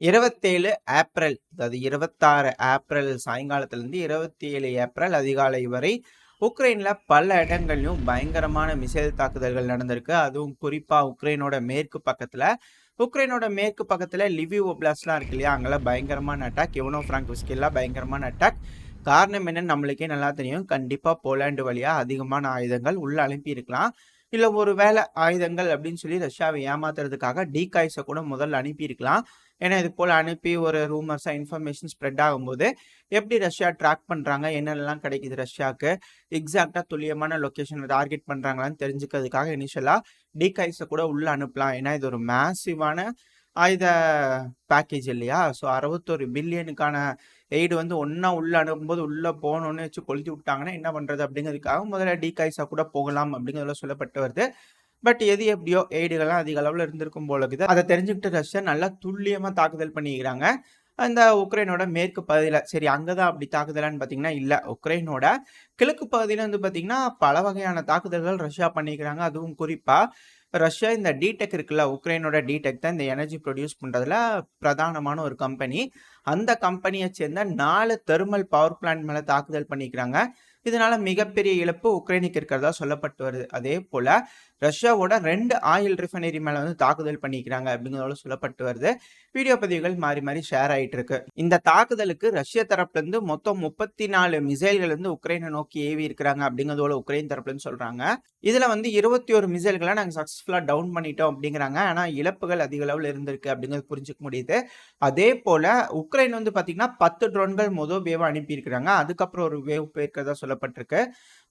27 April, அதாவது 26 April சாயங்காலத்திலிருந்து 27 April அதிகாலை வரை உக்ரைன்ல பல இடங்கள்லயும் பயங்கரமான மிசைல் தாக்குதல்கள் நடந்திருக்கு. அதுவும் குறிப்பா உக்ரைனோட மேற்கு பக்கத்துல லிவிவ் ஒப்லாஸ்ட்லாம் இருக்கு இல்லையா, அங்கெல்லாம் பயங்கரமான அட்டாக். இவனோ பிராங்கோஸ்கிலாம் பயங்கரமான அட்டாக். காரணம் என்னன்னு நம்மளுக்கே நல்லா தெரியும். கண்டிப்பா போலாண்டு வழியா அதிகமான ஆயுதங்கள் உள்ள அனுப்பி இருக்கலாம். இல்ல ஒரு வேலை ஆயுதங்கள் அப்படின்னு சொல்லி ரஷ்யாவை ஏமாத்துறதுக்காக டீகாய்ஸை கூட முதல்ல அனுப்பியிருக்கலாம். ஏன்னா இது போல் அனுப்பி ஒரு ரூமர்ஸாக இன்ஃபர்மேஷன் ஸ்ப்ரெட் ஆகும்போது எப்படி ரஷ்யா ட்ராக் பண்ணுறாங்க, என்னென்னலாம் கிடைக்குது ரஷ்யாவுக்கு, எக்ஸாக்டாக துல்லியமான லொக்கேஷனை டார்கெட் பண்ணுறாங்களான்னு தெரிஞ்சுக்கிறதுக்காக இனிஷியலாக டீகாய்ஸை கூட உள்ளே அனுப்பலாம். ஏன்னா இது ஒரு மேசிவான ஆயுத பேக்கேஜ் இல்லையா. ஸோ 61 பில்லியனுக்கான எய்டு வந்து ஒன்றா உள்ளே அனுப்பும்போது உள்ளே போகணுன்னு வச்சு கொளுத்தி விட்டாங்கன்னா என்ன பண்ணுறது அப்படிங்கிறதுக்காக முதல்ல டீகாய்ஸாக கூட போகலாம் அப்படிங்கிறதுல சொல்லப்பட்டு வருது. பட் எது எப்படியோ எய்டுகள்லாம் அதிக அளவில் இருந்திருக்கும் போல இருக்குது. அதை தெரிஞ்சுக்கிட்டு ரஷ்யா நல்லா துல்லியமாக தாக்குதல் பண்ணிக்கிறாங்க அந்த உக்ரைனோட மேற்கு பகுதியில். சரி, அங்கதான் அப்படி தாக்குதலான்னு பார்த்தீங்கன்னா இல்லை. உக்ரைனோட கிழக்கு பகுதியில் வந்து பார்த்தீங்கன்னா பல வகையான தாக்குதல்கள் ரஷ்யா பண்ணிக்கிறாங்க. அதுவும் குறிப்பாக ரஷ்யா இந்த டிடெக் இருக்குல்ல, உக்ரைனோட டிடெக் தான் இந்த எனர்ஜி ப்ரொடியூஸ் பண்ணுறதுல பிரதானமான ஒரு கம்பெனி. அந்த கம்பெனியை சேர்ந்த 4 தெர்மல் பவர் பிளான்ட் மேலே தாக்குதல் பண்ணிக்கிறாங்க. இதனால மிகப்பெரிய இழப்பு உக்ரைனுக்கு இருக்கிறதா சொல்லப்பட்டு வருது. அதே போல ரஷ்யாவோட 2 ஆயில் ரிஃபைனரி மேல வந்து தாக்குதல் பண்ணிக்கிறாங்க அப்படிங்கிறதோட சொல்லப்பட்டு வருது. வீடியோ பதிவுகள் மாறி மாறி ஷேர் ஆயிட்டு இருக்கு. இந்த தாக்குதலுக்கு ரஷ்ய தரப்புல இருந்து மொத்தம் 34 மிசைல்கள் வந்து உக்ரைனை நோக்கி ஏவி இருக்கிறாங்க அப்படிங்கிறதோட உக்ரைன் தரப்புல இருந்து சொல்றாங்க. இதுல வந்து 21 மிசைல்களை நாங்க சக்சஸ்ஃபுல்லா டவுன் பண்ணிட்டோம் அப்படிங்கிறாங்க. ஆனா இழப்புகள் அதிக அளவில் இருந்திருக்கு அப்படிங்கிறது புரிஞ்சுக்க முடியுது. அதே போல உக்ரைன் வந்து பாத்தீங்கன்னா 10 ட்ரோன்கள் முதல் வேவ் அனுப்பி இருக்கிறாங்க. அதுக்கப்புறம் ஒரு வேவ் போயிருக்கிறதா சொல்லப்பட்டிருக்கு.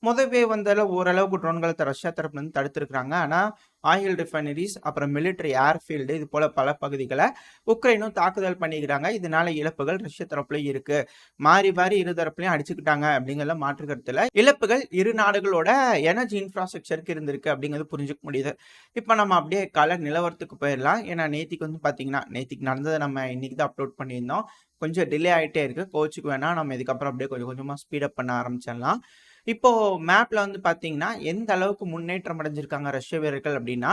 முதல் வேவ் வந்தால ஓரளவுக்கு ட்ரோன்களை ரஷ்யா தரப்புல இருந்து தடுத்திருக்கிறாங்க. ஆனா ஆயில் ரிஃபைனரிஸ், அப்புறம் மிலிட்டரி ஏர்ஃபீல்டு, இது போல பல பகுதிகளை உக்ரைனும் தாக்குதல் பண்ணிக்கிறாங்க. இதனால இழப்புகள் ரஷ்ய தரப்புலயும் இருக்கு. மாறி மாறி இரு தரப்புலையும் அடிச்சுக்கிட்டாங்க அப்படிங்கிற மாற்று கருத்துல இழப்புகள் இரு நாடுகளோட எனர்ஜி இன்ஃப்ராஸ்ட்ரக்சருக்கு இருந்திருக்கு அப்படிங்கிறது புரிஞ்சுக்க முடியுது. இப்ப நம்ம அப்படியே கள நிலவரத்துக்கு போயிடலாம். ஏன்னா நேத்திக்கு வந்து பாத்தீங்கன்னா நேத்திக்கு நடந்ததை நம்ம இன்னைக்கு தான் அப்லோட் பண்ணியிருந்தோம். கொஞ்சம் டிலே ஆகிட்டே இருக்கு, கோச்சுக்கு வேணா. நம்ம இதுக்கப்புறம் அப்படியே கொஞ்சம் கொஞ்சமா ஸ்பீடப் பண்ண ஆரம்பிச்சிடலாம். இப்போ மேப்ல வந்து பாத்தீங்கன்னா எந்த அளவுக்கு முன்னேற்றம் அடைஞ்சிருக்காங்க ரஷ்ய வீரர்கள் அப்படின்னா,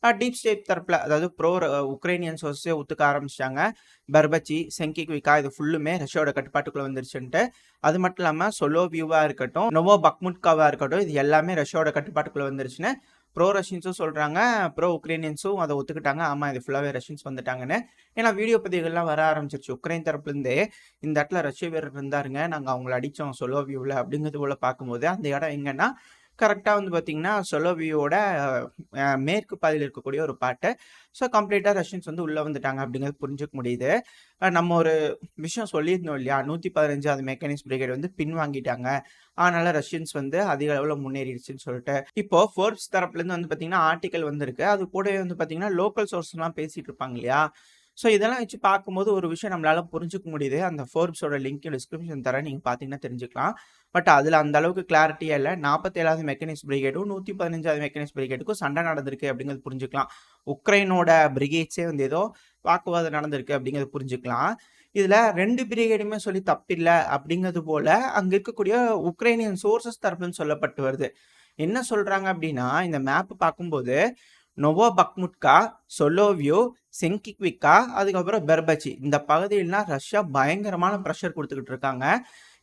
டீப் ஸ்டேட் தரப்புல, அதாவது ப்ரோ உக்ரைனியன் சோர்ஸே ஒத்துக்க ஆரம்பிச்சிட்டாங்க. பர்பச்சி, செங்கிக்விகா இது ஃபுல்லுமே ரஷ்யாவோட கட்டுப்பாட்டுக்குள்ள வந்துருச்சுன்ட்டு. அது மட்டும் இல்லாம சொலோவியூவா இருக்கட்டும், நோவோ பக்முட்காவா இருக்கட்டும், இது எல்லாமே ரஷ்யாவோட கட்டுப்பாட்டுக்குள்ள வந்துருச்சுன்னு ப்ரோ ரஷ்யன்ஸும் சொல்றாங்க, ப்ரோ உக்ரைனியன்ஸும் அதை ஒத்துக்கிட்டாங்க. ஆமா, இது ஃபுல்லாவே ரஷ்யன்ஸ் வந்துட்டாங்கன்னு. ஏன்னா வீடியோ பதிவுகள்லாம் வர ஆரம்பிச்சிருச்சு உக்ரைன் தரப்புல இருந்தே. இந்த இடத்துல ரஷ்ய வீரர் இருந்தாருங்க, நாங்க அவங்களை அடிச்சோம் சொலோவியூவில் அப்படிங்கிறது போல பார்க்கும்போது அந்த இடம் எங்கன்னா கரெக்டாக வந்து பார்த்தீங்கன்னா சொலோவியோட மேற்கு பாதையில் இருக்கக்கூடிய ஒரு பாட்டு. ஸோ கம்ப்ளீட்டாக ரஷ்யன்ஸ் வந்து உள்ளே வந்துட்டாங்க அப்படிங்கிறது புரிஞ்சுக்க முடியுது. நம்ம ஒரு விஷயம் சொல்லியிருந்தோம் இல்லையா, 115வது மெக்கானிக்ஸ் பிரிகேட் வந்து பின்வாங்கிட்டாங்க, அதனால ரஷ்யன்ஸ் வந்து அதிக அளவில் முன்னேறிடுச்சுன்னு சொல்லிட்டு. இப்போ ஃபோர்ப்ஸ் தரப்புலேருந்து வந்து பார்த்தீங்கன்னா ஆர்டிக்கல் வந்திருக்கு. அது கூடவே வந்து பார்த்தீங்கன்னா லோக்கல் சோர்ஸ்லாம் பேசிட்டு இருப்பாங்க இல்லையா. ஸோ இதெல்லாம் வச்சு பார்க்கும்போது ஒரு விஷயம் நம்மளால புரிஞ்சுக்க முடியுது. அந்த ஃபோர்ப்ஸோட லிங்க் டிஸ்கிரிப்ஷன் தரேன், நீங்கள் பார்த்தீங்கன்னா தெரிஞ்சுக்கலாம். பட் அதில் அந்த அளவுக்கு கிளாரிட்டியே இல்லை. 47வது மெக்கானிக்ஸ் பிரிகேடும் 115வது மெக்கானிக்ஸ் பிரிகேடுக்கும் சண்டை நடந்திருக்கு அப்படிங்கிறது புரிஞ்சுக்கலாம். உக்ரைனோட பிரிகேட்ஸே வந்து ஏதோ வாக்குவாதம் நடந்திருக்கு அப்படிங்கிறது புரிஞ்சுக்கலாம். இதுல 2 பிரிகேடுமே சொல்லி தப்பில்லை அப்படிங்கிறது போல அங்க இருக்கக்கூடிய உக்ரைனியன் சோர்சஸ் தரப்புன்னு சொல்லப்பட்டு வருது. என்ன சொல்றாங்க அப்படின்னா, இந்த மேப் பார்க்கும்போது நொவோ பக்முட்கா, சொலோவியோ, செங்கிக்விக்கா, அதுக்கப்புறம் பெர்பச்சி, இந்த பகுதியிலாம் ரஷ்யா பயங்கரமான ப்ரெஷர் கொடுத்துக்கிட்டு இருக்காங்க.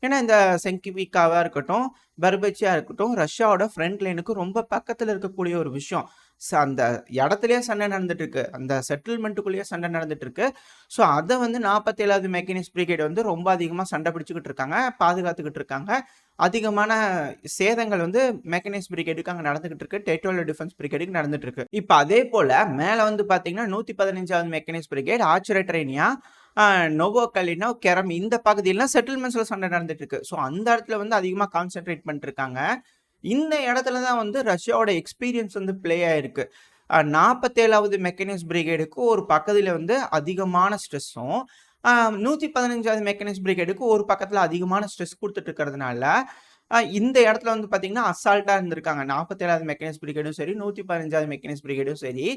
ஏன்னா இந்த செங்கிவிக்காவா இருக்கட்டும், பெர்பச்சியா இருக்கட்டும், ரஷ்யாவோட ஃப்ரண்ட் லைனுக்கு ரொம்ப பக்கத்தில் இருக்கக்கூடிய ஒரு விஷயம். அந்த இடத்துலயே சண்டை நடந்துட்டு இருக்கு, அந்த செட்டில்மெண்ட்டுக்குள்ளேயே சண்டை நடந்துட்டு இருக்கு. ஸோ அதை வந்து 47வது மெக்கானிக்ஸ் பிரிகேட் வந்து ரொம்ப அதிகமாக சண்டை பிடிச்சிக்கிட்டு இருக்காங்க, பாதுகாத்துக்கிட்டு இருக்காங்க. அதிகமான சேதங்கள் வந்து மெக்கானிக்ஸ் பிரிகேடுக்கு அங்கே நடந்துகிட்டு இருக்கு, டெரிட்டோரியல் டிஃபென்ஸ் பிரிகேடுக்கு நடந்துட்டு இருக்கு. இப்போ அதே போல மேலே வந்து பார்த்தீங்கன்னா 115வது மெக்கானிக்ஸ் பிரிகேட் ஆச்சரட்ரைனியா, நோவோ கலினோ, கெரம் இந்த பகுதியிலாம் செட்டில்மெண்ட்ஸ்ல சண்டை நடந்துட்டு இருக்கு. ஸோ அந்த இடத்துல வந்து அதிகமாக கான்சென்ட்ரேட் பண்ணிட்டு இருக்காங்க. இந்த இடத்துல தான் வந்து ரஷ்யாவோட எக்ஸ்பீரியன்ஸ் வந்து பிளே ஆயிருக்கு. 47வது மெக்கானிக்ஸ் பிரிகேடுக்கு ஒரு பக்கத்தில் வந்து அதிகமான ஸ்ட்ரெஸ்ஸும், 115வது மெக்கானிக்ஸ் பிரிகேடுக்கு ஒரு பக்கத்தில் அதிகமான ஸ்ட்ரெஸ் கொடுத்துட்டு இருக்கிறதுனால இந்த இடத்துல வந்து பார்த்தீங்கன்னா அசால்ட்டாக இருந்திருக்காங்க. 47வது மெக்கானிக்ஸ் பிரிகேடும் சரி, 115வது மெக்கானிக்ஸ் பிரிகேடும் சரி,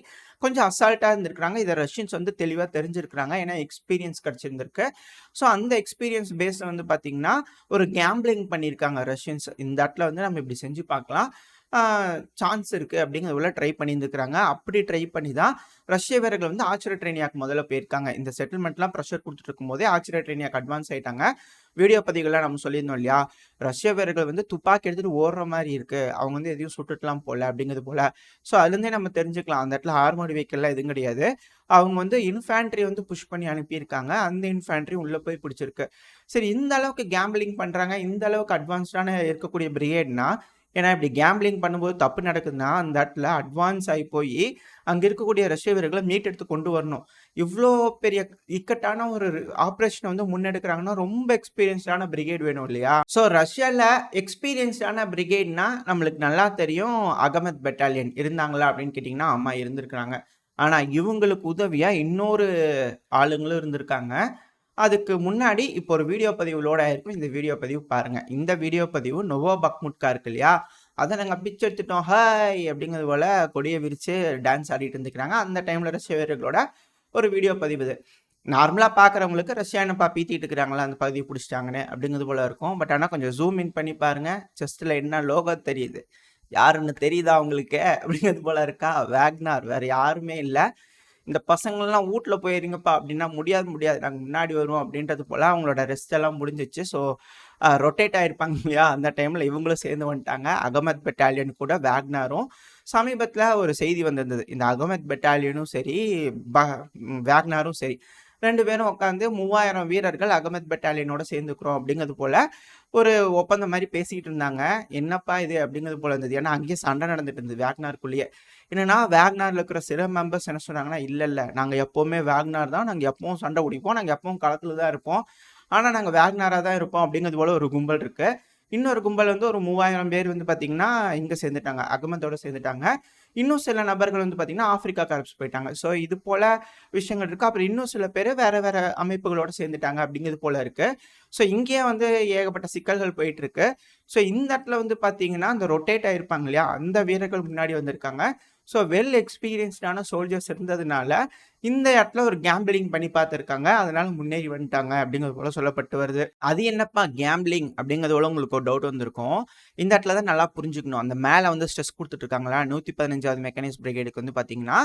கொஞ்சம் அசால்ட்டாக இருந்திருக்காங்க. இதை ரஷ்யன்ஸ் வந்து தெளிவாக தெரிஞ்சிருக்கிறாங்க, ஏன்னா எக்ஸ்பீரியன்ஸ் கிடச்சிருந்திருக்கு. ஸோ அந்த எக்ஸ்பீரியன்ஸ் பேஸில் வந்து பார்த்தீங்கன்னா ஒரு கேம்பிளிங் பண்ணியிருக்காங்க ரஷ்யன்ஸ். இந்த இடத்துல வந்து நம்ம இப்படி செஞ்சு பார்க்கலாம், சான்ஸ் இருக்கு அப்படிங்கிறது போல ட்ரை பண்ணியிருந்துருக்காங்க. அப்படி ட்ரை பண்ணி தான் ரஷ்ய வீரர்கள் வந்து ஆச்சரிய ட்ரெயினியாக்கு முதல்ல போயிருக்காங்க. இந்த செட்டில்மெண்ட்லாம் ப்ரெஷர் குடுத்துட்டு இருக்கும்போதே ஆச்சரிய ட்ரெயினியாக்கு அட்வான்ஸ் ஆயிட்டாங்க. வீடியோ பதிவுகள்லாம் நம்ம சொல்லியிருந்தோம் இல்லையா? ரஷ்ய வீரர்கள் வந்து துப்பாக்கி எடுத்துட்டு ஓடுற மாரி இருக்கு. அவங்க வந்து எதையும் சுட்டுட்டுலாம் போல அப்படிங்கிறது போல. ஸோ அதுலேருந்தே நம்ம தெரிஞ்சுக்கலாம். அந்த இடத்துல ஆர்மர்டு வெஹிக்கிள்லாம் எதுவும் கிடையாது. அவங்க வந்து இன்ஃபேன்ட்ரி வந்து புஷ் பண்ணி அனுப்பியிருக்காங்க. அந்த இன்ஃபேன்ட்ரி உள்ள போய் பிடிச்சிருக்கு. சரி இந்த அளவுக்கு கேம்பிளிங் பண்றாங்க. இந்த அளவுக்கு அட்வான்ஸ்டான இருக்கக்கூடிய பிரிகேட்னா, ஏன்னா இப்படி கேம்பிளிங் பண்ணும்போது தப்பு நடக்குதுன்னா, அந்த இடத்துல அட்வான்ஸ் ஆயி போயி, அங்க இருக்கக்கூடிய ரஷ்ய வீரர்கள மீட்டெடுத்து கொண்டு வரணும். இவ்ளோ பெரிய இக்கட்டான ஒரு ஆப்பரேஷன வந்து முன்னெடுக்குறாங்கன்னா, ரொம்ப எக்ஸ்பீரியன்ஸ்டான பிரிகேட் வேணும் இல்லையா? ஸோ ரஷ்யால எக்ஸ்பீரியன்ஸ்டான பிரிகேட்னா, நம்மளுக்கு நல்லா தெரியும் அகமத் பெட்டாலியன் இருந்தாங்களா அப்படின்னு கேட்டீங்கன்னா, ஆமா இருந்திருக்காங்க. ஆனா இவங்களுக்கு உதவியா இன்னொரு ஆளுங்களும் இருந்திருக்காங்க. அதுக்கு முன்னாடி இப்போ ஒரு வீடியோ பதிவு லோட் ஆயிருக்கும். இந்த வீடியோ பதிவு பாருங்க. இந்த வீடியோ பதிவு நோவோ பக்முட்கா இருக்கு இல்லையா? அத நாங்க பிச்சை எடுத்துட்டோம். ஹாய்! அப்படிங்கிறது போல கொடிய விரிச்சு டான்ஸ் ஆடிட்டு இருந்துக்கிறாங்க. அந்த டைம்ல ரஷ்ய வீரர்களோட ஒரு வீடியோ பதிவு இது. நார்மலா பார்க்குறவங்களுக்கு ரஷ்யா என்னப்பா பீத்திட்டு இருக்கிறாங்களா அந்த பகுதிய புடிச்சுட்டாங்கன்னு அப்படிங்கிறது போல இருக்கும். பட் ஆனா கொஞ்சம் ஜூம் இன் பண்ணி பாருங்க. செஸ்ட்ல என்ன லோகோ தெரியுது. யாருன்னு தெரியுதா உங்களுக்கு? அப்படிங்கிறது போல இருக்கா? வேக்னார் வேற யாருமே இல்ல. இந்த பசங்கள்லாம் வீட்ல போயிருங்கப்பா அப்படின்னா முடியாது நாங்க முன்னாடி வருவோம் அப்படின்றது போல அவங்களோட ரெஸ்ட் எல்லாம் முடிஞ்சிச்சு. ஸோ ரொட்டேட் ஆயிருப்பாங்க இல்லையா? அந்த டைம்ல இவங்களும் சேர்ந்து வந்துட்டாங்க. அகமத் பெட்டாலியன் கூட வேக்னாரும். சமீபத்துல ஒரு செய்தி வந்திருந்தது. இந்த அகமத் பெட்டாலியனும் சரி, ப வேக்னாரும் சரி 2 பேரும் உட்காந்து 3000 வீரர்கள் அகமத் பெட்டாலியனோட சேர்ந்துக்கிறோம் அப்படிங்கிறது போல ஒரு ஒப்பந்தம் மாரி பேசிக்கிட்டு இருந்தாங்க. என்னப்பா இது அப்படிங்கிறது போல இருந்தது. ஏன்னா அங்கேயே சண்டை நடந்துட்டு இருந்தது வேக்னார்க்குள்ளேயே. என்னன்னா வேக்னார்ல இருக்கிற சில மெம்பர்ஸ் என்ன சொன்னாங்கன்னா, இல்ல நாங்க எப்பவுமே வேக்னார் தான். நாங்க எப்பவும் சண்டை பிடிப்போம். நாங்க எப்பவும் களத்துல தான் இருப்போம். ஆனா நாங்க வேக்னாரா தான் இருப்போம் அப்படிங்கிறது போல ஒரு கும்பல் இருக்கு. இன்னொரு கும்பல் வந்து ஒரு 3000 பேர் வந்து பார்த்தீங்கன்னா, இங்க சேர்ந்துட்டாங்க. அகமதோட சேர்ந்துட்டாங்க. இன்னும் சில நபர்கள் வந்து பார்த்தீங்கன்னா, ஆப்பிரிக்கா கரப்ஸ் போயிட்டாங்க. ஸோ இது போல விஷயங்கள் இருக்கு. அப்புறம் இன்னும் சில பேரு வேற வேற அமைப்புகளோட சேர்ந்துட்டாங்க அப்படிங்கிறது போல இருக்கு. ஸோ இங்கேயே வந்து ஏகப்பட்ட சிக்கல்கள் போயிட்டு இருக்கு. ஸோ இந்த இடத்துல வந்து பார்த்தீங்கன்னா, அந்த ரொட்டேட் ஆயிருப்பாங்க இல்லையா? அந்த வீரர்கள் முன்னாடி வந்திருக்காங்க. ஸோ வெல் எக்ஸ்பீரியன்ஸ்டான சோல்ஜர்ஸ் இருந்ததுனால, இந்த இடத்துல ஒரு கேம்பிளிங் பண்ணி பார்த்துருக்காங்க. அதனால முன்னேறி வந்துட்டாங்க அப்படிங்கிறது போல சொல்லப்பட்டு வருது. அது என்னப்பா கேம்பிளிங் அப்படிங்கிறது போல உங்களுக்கு ஒரு டவுட் வந்திருக்கும். இந்த இடத்துல தான் நல்லா புரிஞ்சுக்கணும். அந்த மேல வந்து ஸ்ட்ரெஸ் குடுத்துட்டு இருக்காங்களா, 115வது மெக்கானிக்ஸ் பிரிகேடுக்கு வந்து பார்த்தீங்கன்னா,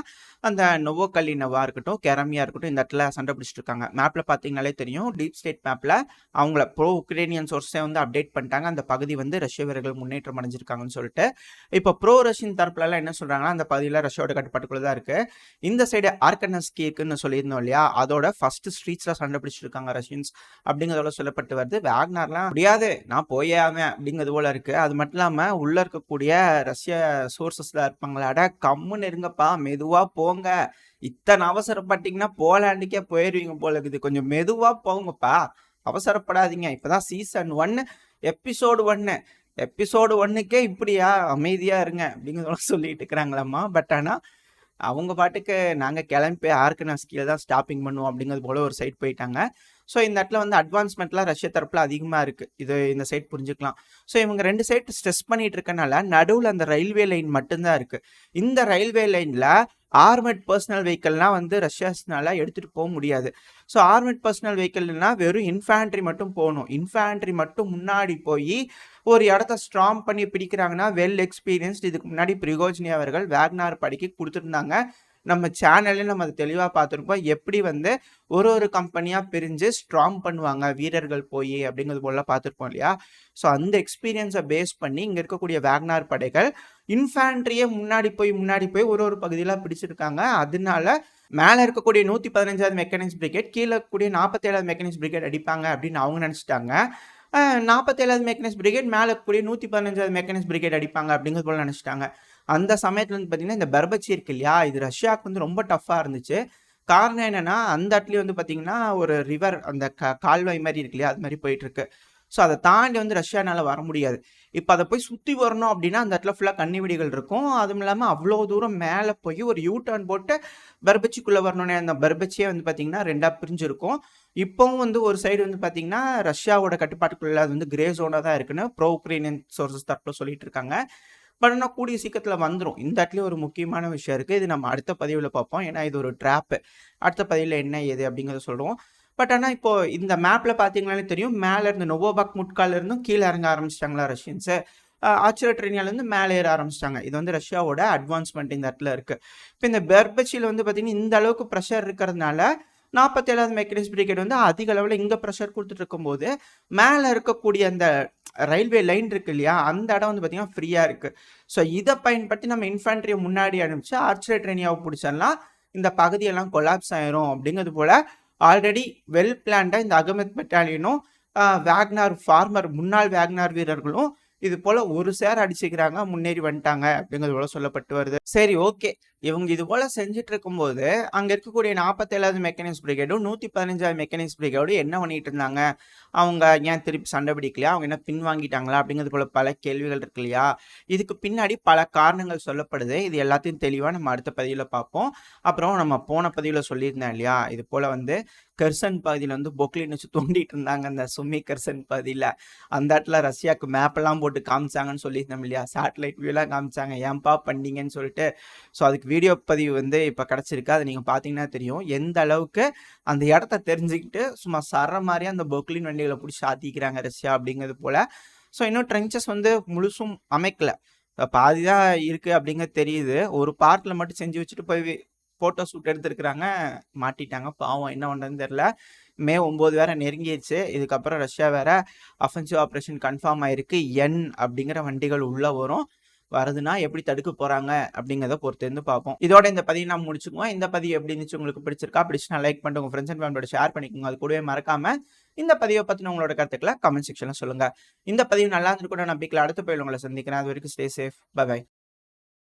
அந்த நோவோகலினோவா இருக்கட்டும், கெரமியா இருக்கட்டும், இந்த இடத்துல சண்டை பிடிச்சிட்டு இருக்காங்க. மேப்ல பார்த்தீங்கனாலே தெரியும். டீப் ஸ்டேட் மேப்ல அவங்கள ப்ரோ உக்ரேனியன் சோர்ஸே வந்து அப்டேட் பண்ணிட்டாங்க. அந்த பகுதி வந்து ரஷ்ய வீரர்கள் முன்னேற்றம் அடைஞ்சிருக்காங்கன்னு சொல்லிட்டு. இப்போ ப்ரோ ரஷ்யன் தரப்புலலாம் என்ன சொல்றாங்கன்னா, அந்த பகுதியில ரஷ்யாவோட கட்டுப்பாட்டுக்குள்ள தான் இருக்கு. இந்த சைடு ஆர்கனஸ்கி இருக்குன்னு சொல்லியிருந்தோம் இல்லையா? அதோட ஃபர்ஸ்ட் ஸ்ட்ரீட்ஸ்ல சண்டை பிடிச்சிட்டு இருக்காங்க ரஷ்யன்ஸ் அப்படிங்கிறதோட சொல்லப்பட்டு வருது. வேக்னார்லாம் முடியாது நான் போயே ஆவேன் அப்படிங்கிறது போல இருக்கு. அது மட்டும் இல்லாம உள்ள இருக்கக்கூடிய ரஷ்ய சோர்சஸ்ல இருப்பாங்களா, அட கம்முன்னு இருங்கப்பா மெதுவா போங்க. இத்தனை அவசரப்பட்டீங்கன்னா போலாண்டுக்கே போயிருவீங்க போல இருக்குது. கொஞ்சம் மெதுவா போங்கப்பா. அவசரப்படாதீங்க. இப்பதான் சீசன் 1 எபிசோடு 1 எபிசோடு 1க்கே இப்படியா அமைதியா இருங்க அப்படிங்கிறதெல்லாம் சொல்லிட்டு இருக்கிறாங்களாம்மா. பட் ஆனா அவங்க பாட்டுக்கு நாங்க கிளம்பி ஆர்கனாஸ்கில தான் ஸ்டாப்பிங் பண்ணுவோம் அப்படிங்கிறது போல ஒரு சைட் போயிட்டாங்க. ஸோ இந்த இடத்துல வந்து அட்வான்ஸ்மெண்ட்லாம் ரஷ்ய தரப்புல அதிகமா இருக்கு. இது இந்த சைட் புரிஞ்சுக்கலாம். ஸோ இவங்க 2 சைட் ஸ்ட்ரெஸ் பண்ணிட்டு இருக்கனால நடுவுல அந்த ரயில்வே லைன் மட்டும்தான் இருக்கு. இந்த ரயில்வே லைன்ல ஆர்மட் பர்சனல் வெஹிக்கிள்லாம் வந்து ரஷ்யாஸ்னால எடுத்துட்டு போக முடியாது. ஸோ ஆர்மட் பர்சனல் வெஹிக்கிள்னா வெறும் இன்ஃபேண்ட்ரி மட்டும் போகணும். இன்ஃபேண்ட்ரி மட்டும் முன்னாடி போய் ஒரு இடத்த ஸ்ட்ராங் பண்ணி பிடிக்கிறாங்கன்னா வெல் எக்ஸ்பீரியன்ஸ்ட். இதுக்கு முன்னாடி பிரிகோஜினி அவர்கள் வேக்னார் படைக்கு கொடுத்துருந்தாங்க. நம்ம சேனல்ல நம்ம அதை தெளிவா பார்த்துருப்போம். எப்படி வந்து ஒரு கம்பெனியா பிரிஞ்சு ஸ்ட்ராங் பண்ணுவாங்க வீரர்கள் போய் அப்படிங்கிறது போல பார்த்துருப்போம் இல்லையா? ஸோ அந்த எக்ஸ்பீரியன்ஸை பேஸ் பண்ணி இங்க இருக்கக்கூடிய வேக்னார் படைகள் இன்ஃபேண்ட்ரியே முன்னாடி போய் ஒரு பகுதியில பிடிச்சிருக்காங்க. அதனால மேல இருக்கக்கூடிய 115வது மெக்கானிக்ஸ் பிரிகேட் கீழே இருக்கக்கூடிய 47வது மெக்கானிக்ஸ் பிரிகேட் அடிப்பாங்க அப்படின்னு அவங்க நினைச்சிட்டாங்க. 47வது மெக்கானிக்ஸ் பிரிகேட் மேல இருக்கக்கூடிய 115வது மெக்கானிக்ஸ் பிரிகேட் அடிப்பாங்க அப்படிங்கிறது போல நினைச்சிட்டாங்க. அந்த சமயத்துல வந்து பார்த்தீங்கன்னா, இந்த பர்பச்சி இருக்கு இல்லையா? இது ரஷ்யாவுக்கு வந்து ரொம்ப டஃப்பா இருந்துச்சு. காரணம் என்னன்னா, அந்த இடத்துலயும் வந்து பார்த்தீங்கன்னா, ஒரு ரிவர் அந்த கால்வாய் மாரி இருக்கு இல்லையா? அது மாரி போயிட்டு இருக்கு. ஸோ அத தாண்டி வந்து ரஷ்யானால வர முடியாது. இப்ப அத போய் சுத்தி வரணும் அப்படின்னா, அந்த இடத்துல ஃபுல்லா கன்னிவெடிகள் இருக்கும். அதுவும் இல்லாம அவ்வளோ தூரம் மேல போய் ஒரு யூ டர்ன் போட்டு பர்பச்சிக்குள்ள வரணும்னே அந்த பர்பச்சியே வந்து பார்த்தீங்கன்னா 2ஆ பிரிஞ்சிருக்கும். இப்பவும் வந்து ஒரு சைடு வந்து பார்த்தீங்கன்னா, ரஷ்யாவோட கட்டுப்பாட்டுக்குள்ள அது வந்து கிரே ஜோனா தான் இருக்குன்னு ப்ரோ உக்ரைனியன் சோர்சஸ் தரப்புல சொல்லிட்டு இருக்காங்க. பட் ஆனா கூடிய சீக்கிரத்துல வந்துரும். இந்த இடத்துலயும் ஒரு முக்கியமான விஷயம் இருக்கு. இது நம்ம அடுத்த பதிவுல பார்ப்போம். ஏன்னா இது ஒரு ட்ராப். அடுத்த பதிவுல என்ன ஏது அப்படிங்கிறத சொல்றோம். பட் ஆனா இப்போ இந்த மேப்ல பார்த்தீங்கனாலே தெரியும். மேல இருந்து நோவோபாக் முட்கால இருந்தும் கீழ இறங்க ஆரம்பிச்சிட்டாங்களா ரஷ்யன்ஸ். ஆர்ச்சரிட்ரினியாலேருந்து மேலே ஏற ஆரம்பிச்சிட்டாங்க. இது வந்து ரஷ்யாவோட அட்வான்ஸ்மெண்ட் இந்த இடத்துல இருக்குது. இப்போ இந்த பெர்பச்சியில் வந்து பார்த்திங்கன்னா இந்த அளவுக்கு ப்ரெஷர் இருக்கிறதுனால 47வது மெக்கனைஸ்ட் பிரிகேட் வந்து அதிக அளவில் இங்கே ப்ரெஷர் கொடுத்துட்டு இருக்கும்போது மேலே இருக்கக்கூடிய அந்த ரயில்வே லைன் இருக்கு இல்லையா, அந்த இடம் வந்து பார்த்திங்கன்னா ஃப்ரீயாக இருக்குது. ஸோ இதை பயன்படுத்தி நம்ம இன்ஃபேண்ட்ரியை முன்னாடி அனுப்பிச்சு ஆர்ச்சரிட்ரினியாவை பிடிச்சோம்னா இந்த பகுதியெல்லாம் கொலாப்ஸ் ஆயிரும் அப்படிங்கிறது போல் ஆல்ரெடி வெல் பிளான்டாக இந்த அகமத் பெட்டாலியனும் வேக்னார் ஃபார்மர் முன்னாள் வேக்னார் வீரர்களும் இது போல ஒரு சேர் அடிச்சுக்கிறாங்க, முன்னேறி வந்துட்டாங்க அப்படிங்கிறது போல சொல்லப்பட்டு வருது. சரி, ஓகே. இவங்க இது போல செஞ்சுட்டு இருக்கும்போது அங்க இருக்கக்கூடிய 47வது மெக்கனைஸ்ட் பிரிகேடும் 115வது மெக்கனைஸ்ட் பிரிகேடும் என்ன பண்ணிட்டு இருந்தாங்க, அவங்க ஏன் திருப்பி சண்டை பிடிக்கலையா, அவங்க என்ன பின்வாங்கிட்டாங்களா அப்படிங்கிறது போல பல கேள்விகள் இருக்கு இல்லையா. இதுக்கு பின்னாடி பல காரணங்கள் சொல்லப்படுது. இது எல்லாத்தையும் தெளிவா நம்ம அடுத்த பதிவில் பார்ப்போம். அப்புறம் நம்ம போன பதிவில் சொல்லியிருந்தேன் இல்லையா, இது போல வந்து கெர்சன் பகுதியில் வந்து பொக்லின் வச்சு தோண்டிட்டு இருந்தாங்க அந்த சுமி கெர்சன் பகுதியில். அந்த இடத்துல ரஷ்யாவுக்கு மேப்பெல்லாம் போட்டு காமிச்சாங்கன்னு சொல்லியிருந்தோம் இல்லையா, சேட்டலைட் வியூலாம் காமிச்சாங்க, ஏன்பா பண்ணீங்கன்னு சொல்லிட்டு. ஸோ அதுக்கு வீடியோ பதிவு வந்து இப்போ கிடச்சிருக்கு, அதை நீங்கள் பார்த்தீங்கன்னா தெரியும் எந்த அளவுக்கு அந்த இடத்த தெரிஞ்சுக்கிட்டு சும்மா சர மாதிரியே அந்த பொக்லின் வண்டிகளை பிடிச்சி ஆத்திக்கிறாங்க ரஷ்யா அப்படிங்கிறது போல். ஸோ இன்னும் ட்ரென்ச்சஸ் வந்து முழுசும் அமைக்கல, பாதி தான் இருக்குது அப்படிங்கிறது தெரியுது. ஒரு பார்ட்டில் மட்டும் செஞ்சு வச்சுட்டு போய் ஃபோட்டோ ஷூட் எடுத்துருக்குறாங்க, மாட்டிட்டாங்க பாவம், என்ன பண்ணுறதுன்னு தெரில. மே 9 வேற நெருங்கிடுச்சு. இதுக்கப்புறம் ரஷ்யா வேற அஃபென்சிவ் ஆப்ரேஷன் கன்ஃபார்ம் ஆயிருக்கு. என் அப்படிங்கிற வண்டிகள் உள்ளே வரும், வருதுன்னா எப்படி தடுக்க போகிறாங்க அப்படிங்கிறத பொறுத்து இருந்து பார்ப்போம். இதோட இந்த பதிவு நான் முடிச்சுக்குவோம். இந்த பதிவு எப்படி இருந்துச்சு, உங்களுக்கு பிடிச்சிருக்கா? பிடிச்சுனா லைக் பண்ணிட்டு உங்கள் ஃப்ரெண்ட்ஸ் அண்ட் ஃபேமிலியோட ஷேர் பண்ணிக்கோங்க. அது கூடவே மறக்காம இந்த பதிவை பற்றின உங்களோட கருத்துக்களை கமெண்ட் செக்ஷனில் சொல்லுங்கள். இந்த பதிவு நல்லா இருந்திருக்கும் நம்பிக்கையில் அடுத்த பதிவில் உங்களை சந்திக்கிறேன். அது வரைக்கும் ஸ்டே சேஃப். By by.